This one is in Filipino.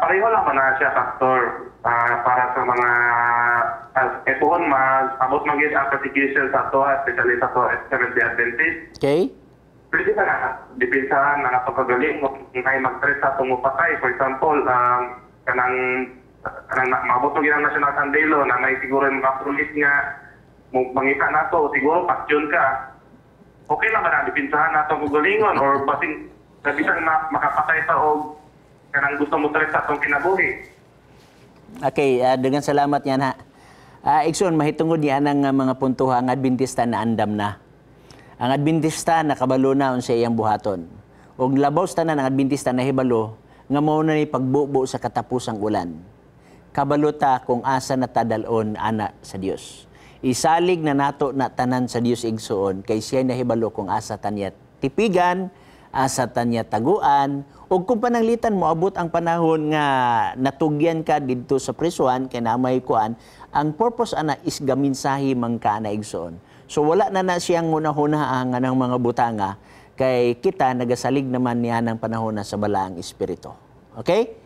pareho lang man na siya, Pastor. Para sa mga etuhon, abot magiging ang persecution sa ato, especially sa ato, Seventh-day Adventist. Okay? Pwede ka na, depensahan na pagkagaling, kung kayo mag-threat sa tumupatay. For example, kanang mabot ng ginang National Sandelo na may siguro yung mga pulis nga mangita na to, siguro pasyon ka. Okay lang ba na, depensahan na itong kagalingon or basing sabitan na makapatay sa o kanang gusto mo threat sa itong kinabuhi. Okay, dengan salamat yan ha. Ikson, mahitungod yan ang mga punto ang Adventista na andam na. Ang Adventista nakabalo na sa iyang buhaton. O labaw sa tanan ang Adventista na hibalo, nga mao na ni pagbubo sa katapusang ulan. Kabalota kung asa na tadalon ana sa Dios. Isalig na nato na tanan sa Dios igsuon, kay siya na hibalo kung asa tanya tipigan, asa tanya taguan, o kung pananglitan mo abot ang panahon nga natugyan ka dito sa prisuan kay na may kuan, ang purpose ana is gaminsahi man ka na igsoon. So wala na siyang hunahuna ng mga butanga kay kita nagasalig naman niya ng panahon na sa balaang espiritu. Okay?